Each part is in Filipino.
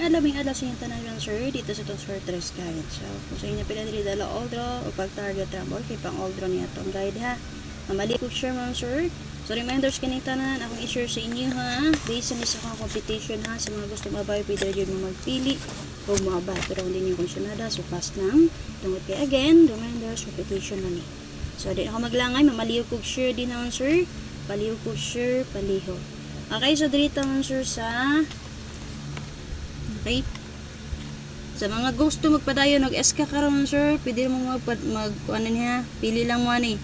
may adlaw sa yung tanan lang sir dito sa itong sortress guide. So kung sa inyo pila dili dala all draw o pag target rumble kay pang all draw niya itong guide ha. Mamali ko share ma'am sir. So reminders kaning tanan akong i-share sa inyo ha. Based sa akong competition ha sa mga gusto mabayo pwede jud mo magpili o maabay pero hindi niyo konsyonada so pass lang. Tungod kay again reminders competition na ni. So di ako maglangay mamaliw ko share din naman sir. Paliw ko share paliho. Okay so dito naman sir sa okay. Sa mga gusto magpadayon og SK karon sir, pwede mo ano niya, pili lang mo ani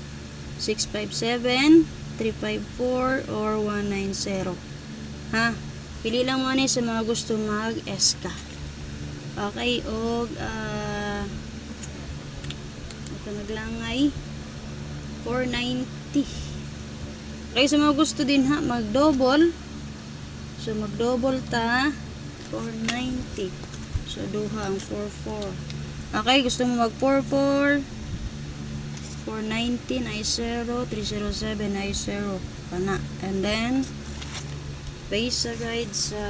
657, 354 or 190. Ha? Pili lang mo ani sa mga gusto mag SK. Okay, og ito naglangay 490. Okay, sa mga gusto din ha, mag-double. So mag-double ta 490. So, duha ang 44. Okay, gusto mo mag 44. 490 na 0. 307 na 0. Kana. And then, base sa guide sa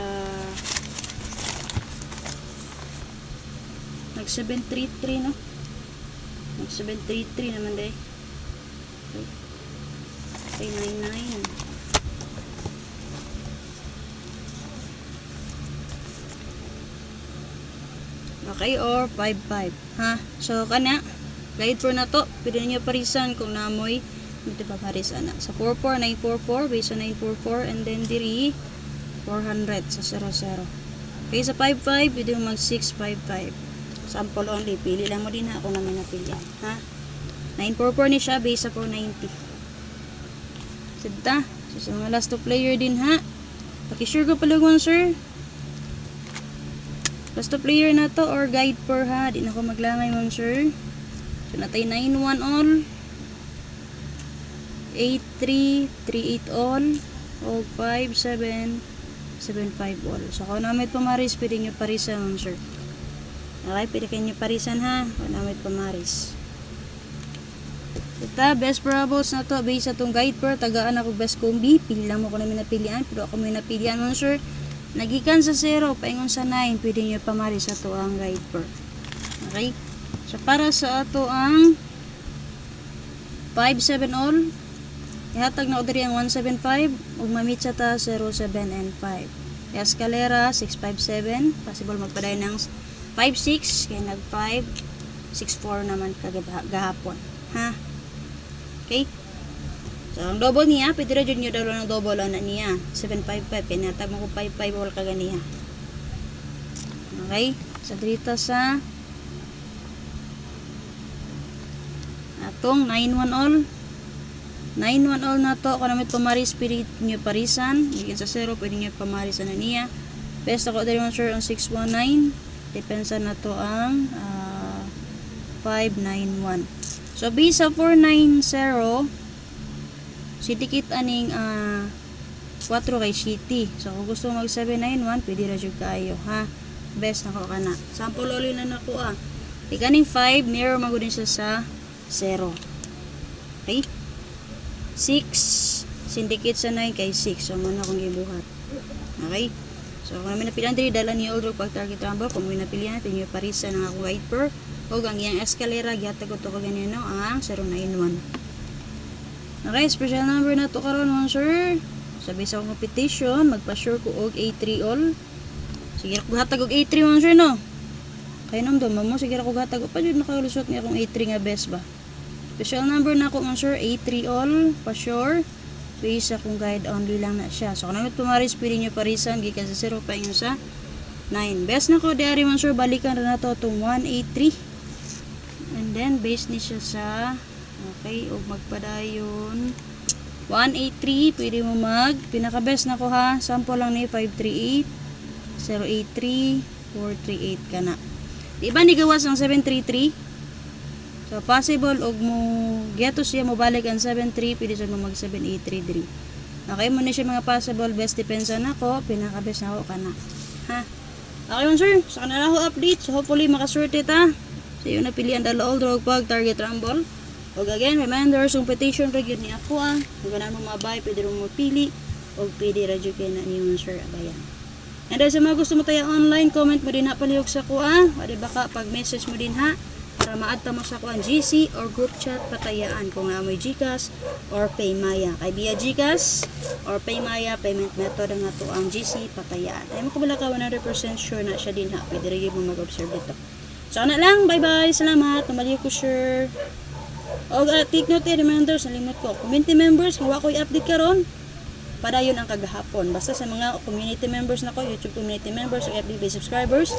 nag 733 no? Nag 733 naman day. Okay, 99. Okay, or 55. Ha? So, kana. Guide for na to. Pwede nyo parisan kung namoy. Dito pa parisan na. Sa 44, 944. Base sa 944. And then, diri 400 sa 00. Okay, sa 55, pwede mo mag 655. Sample only. Pili lang mo din ha kung naman napilihan. Ha? 944 ni siya. Base sa 490. Sada. So, sa mga last 2 player din ha. Pakisure ko palagon, sir. Basta player na to or guide per ha. Di na ko maglangay ma'am sir. So natay 9-1 all. 8-3, 3-8 all. O 5-7, 7-5 all. So kung namit pamaris, pwede nyo parisan ma'am sir. Okay, pwede kayo nyo parisan ha. Kung namit pamaris. Ito, best parables na to. Based sa itong guide per. Tagaan ako best combi. Pili lang mo ko namin napilian. Pero ako may napilian ma'am sir. Nagikan sa 0, paingon sa 9, pwede nyo pamari sa ato ang guide per. Okay? So, para sa ato ang 5-7 all, ihatag na ko diri ang 175, ug mamit sa ta 0-7 and 5. Escalera, 6-5-7, possible magpaday ng 5-6, kaya nag 5-6-4 naman kagahapon. Ha? Okay? So, ang double niya, pwede rin nyo daw ng double na niya. 755, kaya natag mo ko 55 wala ka ganiya. Okay? So, dito sa atong 9-1 all. 9-1 all na to. Kung namit pamaris, pwede nyo parisan. Higin sa 0, pwede nyo pamarisan na niya. Best ako dali mo sure ang 619. Depensa na to ang 591. So, bisa 490, sitikit aning 4 kay city. So kung gusto mag 791, pwede ra jud kaayo ha. Best nako kana. Sample ulit na nako Ikaning 5 mirror magudin siya sa 0. Okay? 6 syndicate sa 9 kay 6. So man akong gibuhat. Okay? So kung namin napilihan diri dala ni Oldro pag target rumble, kung may napilihan tinyo parisa ng ako guide per o ang iyang escalera gihatag ko to ganyan no ang 091. Okay, special number na to karon mo sir. Sabi sa competition, magpa-sure ko og A3 all. Sige ra ko hatag og A3 mo sir no. Kay nam do mo sige ra ko hatag pa jud nakalusot ni akong A3 nga best ba. Special number na ko mo sir A3 all, pa-sure. Base akong guide only lang na siya. So kung namit pumaris pwede nyo parisan gikan sa 0 pa inyo sa 9. Best na ko diary mo sir balikan ra na to tong 183. And then base ni siya sa okay, o magpadayon 183, pwede mo mag pinaka-best na ko ha, sample lang ni 538 083 438 kana. Diba ni gawas ang 733? So possible og mo geto siya mo balik ang 73, pwede siya mo mag 783 diri. Okay mo ni siya mga possible best depends na ko, pinaka-best na ko kana. Ha? Okay man sir, sa kanila ho update. So hopefully makaswerte ta. So yun napilian dala all drog pag target rumble. Og again, reminders, competition rin yun ni ako Kung ganan mo mabay, pwede rin mo pili. O pwede radyo kayo na niyo sir abayan. And then sa mga gusto mo tayo online, comment mo din ha palihog sa kuha. O di baka pag message mo din ha para maadta mo sa kuha GC or group chat patayaan kung naamoy GCash or Paymaya. Kay via GCash or Paymaya payment method ang ato ang GC patayaan. Ay mo kabala ka 100% sure na siya din ha. Pwede rin mo mag-observe dito. So na lang, bye-bye. Salamat. Namaliw ko sure. O take note reminders, nalimot ko. Community members, kung wako i-update karon, padayon ang kagahapon. Basta sa mga community members na ko, YouTube community members o FB subscribers,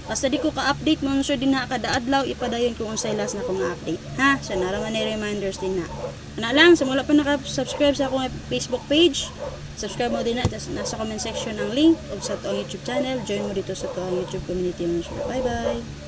basta di ko ka-update mo sure din na kada adlaw ipadayon kung unsay last na kong update. Ha? So naraman ni reminders din na. Ana lang, sa mula pa naka-subscribe sa akong Facebook page, subscribe mo din na. Nasa comment section ang link o sa tuang YouTube channel. Join mo dito sa tuang YouTube community. Bye-bye!